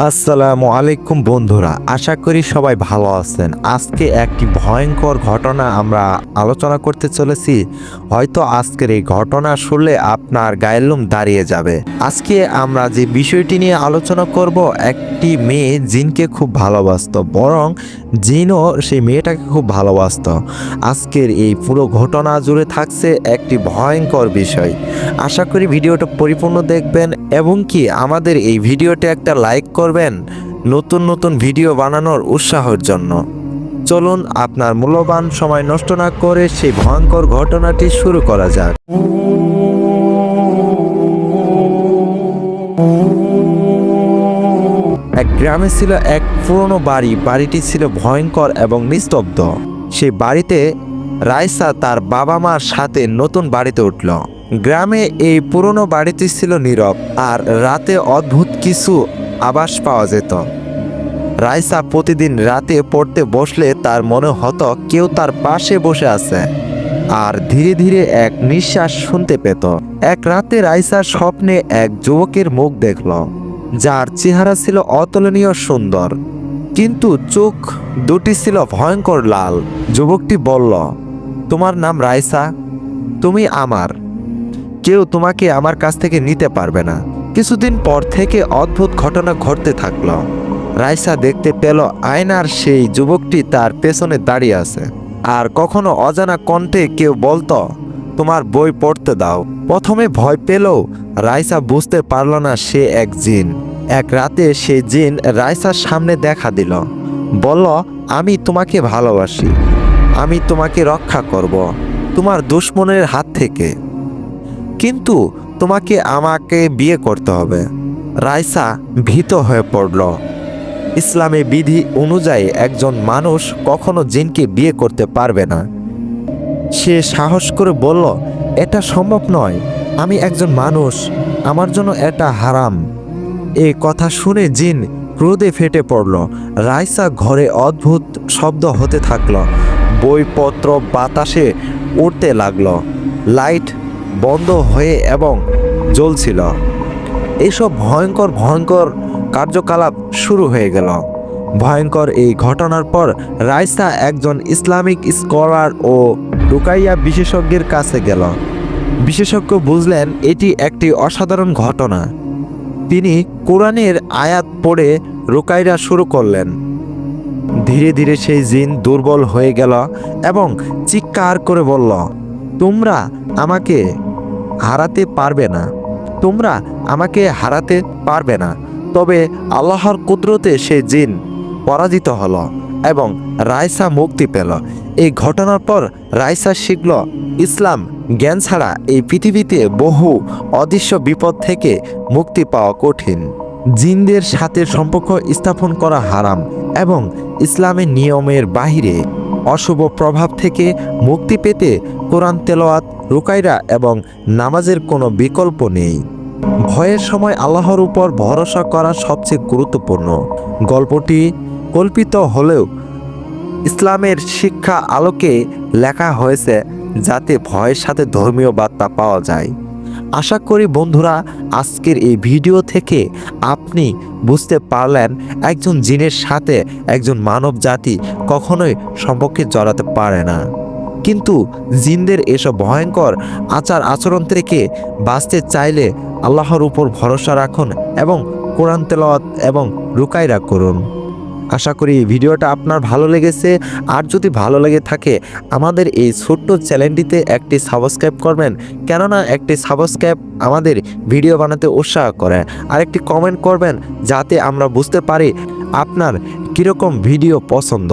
আসসালামু আলাইকুম বন্ধুরা, আশা করি সবাই ভালো আছেন। আজকে একটি ভয়ঙ্কর ঘটনা আমরা আলোচনা করতে চলেছি। হয়তো আজকের এই ঘটনা শুনলে আপনার গায়ের লোম দাঁড়িয়ে যাবে। আজকে আমরা যে বিষয়টি নিয়ে আলোচনা করব, একটি মেয়ে জিনকে খুব ভালোবাসতো, বরং জিনও সেই মেয়েটাকে খুব ভালোবাসতো। আজকের এই পুরো ঘটনা জুড়ে থাকছে একটি ভয়ঙ্কর বিষয়। আশা করি ভিডিওটা পরিপূর্ণ দেখবেন এবং কি আমাদের এই ভিডিওতে একটা লাইক করবেন নতুন নতুন ভিডিও বানানোর উৎসাহের জন্য। চলুন আপনার মূল্যবান সময় নষ্ট না করে সেই ভয়ঙ্কর ঘটনাটি শুরু করা যাক। এক গ্রামে ছিল এক পুরনো বাড়ি। বাড়িটি ছিল ভয়ঙ্কর এবং নিস্তব্ধ। সেই বাড়িতে রাইসা তার বাবা মার সাথে নতুন বাড়িতে উঠল। গ্রামে এই পুরনো বাড়িটি ছিল নীরব, আর রাতে অদ্ভুত কিছু আভাস পাওয়া যেত। রাইসা প্রতিদিন রাতে পড়তে বসলে তার মনে হতো কেউ তার পাশে বসে আছে, আর ধীরে ধীরে এক নিঃশ্বাস শুনতে পেত। এক রাতে রাইসা স্বপ্নে এক যুবকের মুখ দেখল, যার চেহারা ছিল অতুলনীয় সুন্দর, কিন্তু চোখ দুটি ছিল ভয়ঙ্কর লাল। যুবকটি বলল, তোমার নাম রাইসা, তুমি আমার। কেউ তোমাকে আমার কাছ থেকে নিতে পারবে না। কিছুদিন পর থেকে অদ্ভুত ঘটনা ঘটতে থাকলো। রাইসা দেখতে পেল আয়নার সেই যুবকটি তার পেছনে দাঁড়িয়ে আছে, আর কখনো অজানা কণ্ঠে কেউ বলতো, তোমার বই পড়তে দাও। প্রথমে ভয় পেলেও রাইসা বুঝতে পারল না সে এক জিন। এক রাতে সেই জিন রাইসার সামনে দেখা দিল, বলল, আমি তোমাকে ভালোবাসি, আমি তোমাকে রক্ষা করব তোমার দুশ্মনের হাত থেকে, কিন্তু তোমাকে আমাকে বিয়ে করতে হবে। রাইসা ভীত হয়ে পড়ল। ইসলামী বিধি অনুযায়ী একজন মানুষ কখনো জিনকে বিয়ে করতে পারবে না। সে সাহস করে বলল, এটা সম্ভব নয়, আমি একজন মানুষ, আমার জন্য এটা হারাম। এই কথা শুনে জিন ক্রোধে ফেটে পড়ল। রাইসা ঘরে অদ্ভুত শব্দ হতে থাকলো, বইপত্র বাতাসে উড়তে লাগলো, লাইট বন্ধ হয়ে এবং জ্বলছিল। এইসব ভয়ঙ্কর ভয়ঙ্কর কার্যকলাপ শুরু হয়ে গেল। ভয়ঙ্কর এই ঘটনার পর রাইসা একজন ইসলামিক স্কলার ও রুকাইয়া বিশেষজ্ঞের কাছে গেল। বিশেষজ্ঞ বুঝলেন এটি একটি অসাধারণ ঘটনা। তিনি কোরআনের আয়াত পড়ে রুকাইয়া শুরু করলেন। ধীরে ধীরে সেই জিন দুর্বল হয়ে গেল এবং চিৎকার করে বলল, তোমরা আমাকে হারাতে পারবে না, তোমরা আমাকে হারাতে পারবে না। তবে আল্লাহর কুদরতে সে জিন পরাজিত হলো এবং রাইসা মুক্তি পেল। এই ঘটনার পর রাইসা শিখল, ইসলাম জ্ঞান ছাড়া এই পৃথিবীতে বহু অদৃশ্য বিপদ থেকে মুক্তি পাওয়া কঠিন। জিনদের সাথে সম্পর্ক স্থাপন করা হারাম এবং ইসলামের নিয়মের বাহিরে। অশুভ প্রভাব থেকে মুক্তি পেতে কোরআন তেলাওয়াত, রুকাইয়া এবং নামাজের কোনো বিকল্প নেই। ভয়ের সময় আল্লাহর উপর ভরসা করা সবচেয়ে গুরুত্বপূর্ণ। গল্পটি কল্পিত হলেও ইসলামের শিক্ষা আলোকে লেখা হয়েছে, যাতে ভয়ের সাথে ধর্মীয় বার্তা পাওয়া যায়। আশা করি বন্ধুরা, আজকের এই ভিডিও থেকে আপনি বুঝতে পারলেন একজন জিনের সাথে একজন মানব জাতি কখনোই সম্পর্কে জড়াতে পারে না। কিন্তু জিনদের এসব ভয়ঙ্কর আচার আচরণ থেকে বাঁচতে চাইলে আল্লাহর উপর ভরসা রাখুন এবং কোরআন তেলাওয়াত এবং রুকাইয়া করুন। আশা করি এই ভিডিওটা আপনার ভালো লেগেছে। আর যদি ভালো লেগে থাকে আমাদের এই ছোট্ট চ্যানেলটিতে একটি সাবস্ক্রাইব করবেন, কেননা একটি সাবস্ক্রাইব আমাদের ভিডিও বানাতে উৎসাহ করে। আর একটি কমেন্ট করবেন, যাতে আমরা বুঝতে পারি আপনার কীরকম ভিডিও পছন্দ।